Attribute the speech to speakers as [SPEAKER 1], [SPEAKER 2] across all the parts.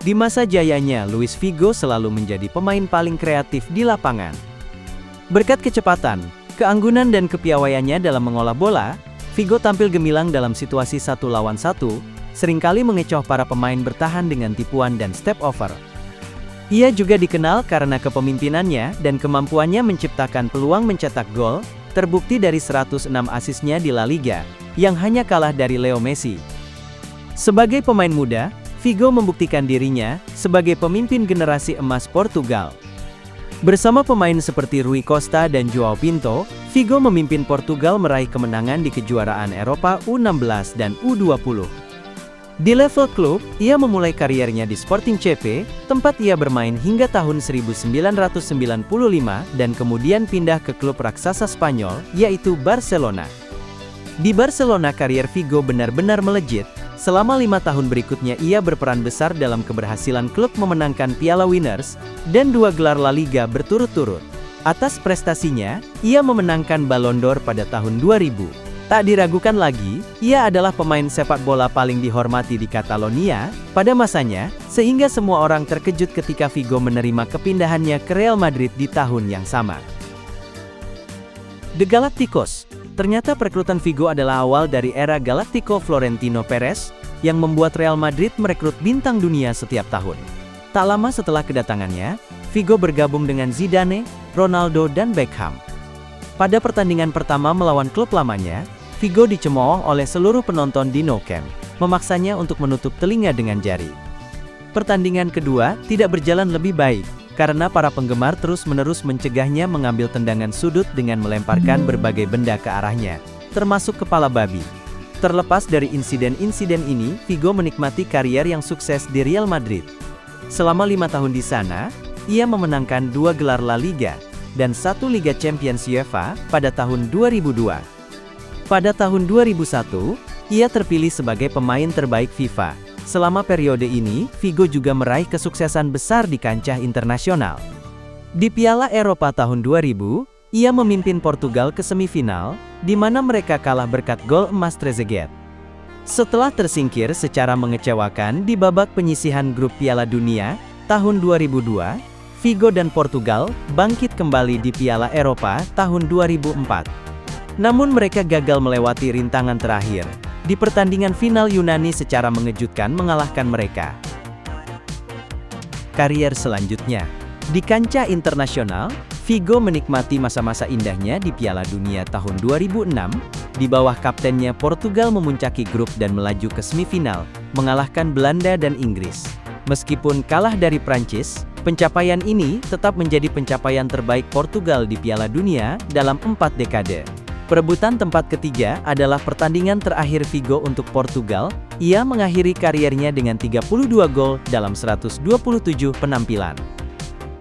[SPEAKER 1] Di masa jayanya, Luis Figo selalu menjadi pemain paling kreatif di lapangan. Berkat kecepatan, keanggunan dan kepiawaiannya dalam mengolah bola, Figo tampil gemilang dalam situasi 1 lawan 1, seringkali mengecoh para pemain bertahan dengan tipuan dan step over. Ia juga dikenal karena kepemimpinannya dan kemampuannya menciptakan peluang mencetak gol, terbukti dari 106 asisnya di La Liga, yang hanya kalah dari Leo Messi. Sebagai pemain muda, Figo membuktikan dirinya sebagai pemimpin generasi emas Portugal. Bersama pemain seperti Rui Costa dan Joao Pinto, Figo memimpin Portugal meraih kemenangan di kejuaraan Eropa U16 dan U20. Di level klub, ia memulai kariernya di Sporting CP, tempat ia bermain hingga tahun 1995 dan kemudian pindah ke klub raksasa Spanyol, yaitu Barcelona. Di Barcelona karier Figo benar-benar melejit. Selama 5 tahun berikutnya ia berperan besar dalam keberhasilan klub memenangkan Piala Winners, dan 2 gelar La Liga berturut-turut. Atas prestasinya, ia memenangkan Ballon d'Or pada tahun 2000. Tak diragukan lagi, ia adalah pemain sepak bola paling dihormati di Catalonia pada masanya, sehingga semua orang terkejut ketika Figo menerima kepindahannya ke Real Madrid di tahun yang sama. The Galacticos. Ternyata perekrutan Figo adalah awal dari era Galactico Florentino Perez, yang membuat Real Madrid merekrut bintang dunia setiap tahun. Tak lama setelah kedatangannya, Figo bergabung dengan Zidane, Ronaldo dan Beckham. Pada pertandingan pertama melawan klub lamanya, Figo dicemooh oleh seluruh penonton di Nou Camp, memaksanya untuk menutup telinga dengan jari. Pertandingan kedua tidak berjalan lebih baik, karena para penggemar terus-menerus mencegahnya mengambil tendangan sudut dengan melemparkan berbagai benda ke arahnya, termasuk kepala babi. Terlepas dari insiden-insiden ini, Figo menikmati karier yang sukses di Real Madrid. Selama 5 tahun di sana, ia memenangkan 2 gelar La Liga, dan 1 Liga Champions UEFA pada tahun 2002. Pada tahun 2001, ia terpilih sebagai pemain terbaik FIFA. Selama periode ini, Figo juga meraih kesuksesan besar di kancah internasional. Di Piala Eropa tahun 2000, ia memimpin Portugal ke semifinal, di mana mereka kalah berkat gol emas Trezeguet. Setelah tersingkir secara mengecewakan di babak penyisihan grup Piala Dunia, tahun 2002, Figo dan Portugal bangkit kembali di Piala Eropa tahun 2004. Namun mereka gagal melewati rintangan terakhir. Di pertandingan final Yunani secara mengejutkan mengalahkan mereka. Karier selanjutnya. Di kancah internasional, Figo menikmati masa-masa indahnya di Piala Dunia tahun 2006, di bawah kaptennya Portugal memuncaki grup dan melaju ke semifinal, mengalahkan Belanda dan Inggris. Meskipun kalah dari Prancis, pencapaian ini tetap menjadi pencapaian terbaik Portugal di Piala Dunia dalam 4 dekade. Perebutan tempat ketiga adalah pertandingan terakhir Figo untuk Portugal. Ia mengakhiri kariernya dengan 32 gol dalam 127 penampilan.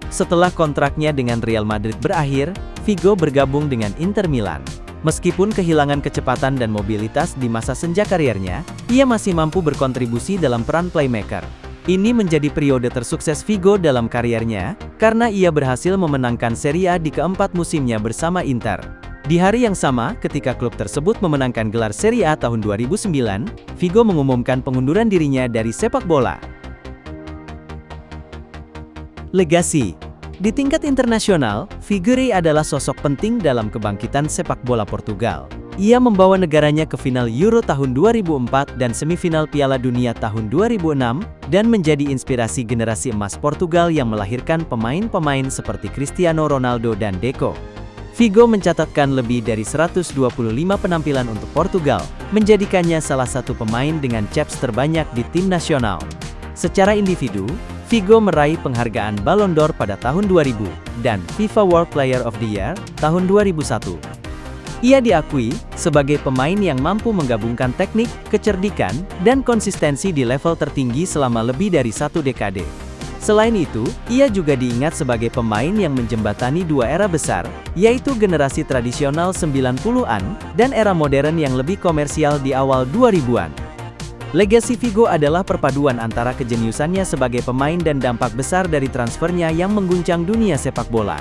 [SPEAKER 1] Setelah kontraknya dengan Real Madrid berakhir, Figo bergabung dengan Inter Milan. Meskipun kehilangan kecepatan dan mobilitas di masa senja kariernya, ia masih mampu berkontribusi dalam peran playmaker. Ini menjadi periode tersukses Figo dalam kariernya, karena ia berhasil memenangkan Serie A di keempat musimnya bersama Inter. Di hari yang sama, ketika klub tersebut memenangkan gelar Serie A tahun 2009, Figo mengumumkan pengunduran dirinya dari sepak bola. Legasi. Di tingkat internasional, Figo adalah sosok penting dalam kebangkitan sepak bola Portugal. Ia membawa negaranya ke final Euro tahun 2004 dan semifinal Piala Dunia tahun 2006, dan menjadi inspirasi generasi emas Portugal yang melahirkan pemain-pemain seperti Cristiano Ronaldo dan Deco. Figo mencatatkan lebih dari 125 penampilan untuk Portugal, menjadikannya salah satu pemain dengan caps terbanyak di tim nasional. Secara individu, Figo meraih penghargaan Ballon d'Or pada tahun 2000, dan FIFA World Player of the Year tahun 2001. Ia diakui sebagai pemain yang mampu menggabungkan teknik, kecerdikan, dan konsistensi di level tertinggi selama lebih dari 1 dekade. Selain itu, ia juga diingat sebagai pemain yang menjembatani 2 era besar, yaitu generasi tradisional 90-an, dan era modern yang lebih komersial di awal 2000-an. Legasi Figo adalah perpaduan antara kejeniusannya sebagai pemain dan dampak besar dari transfernya yang mengguncang dunia sepak bola.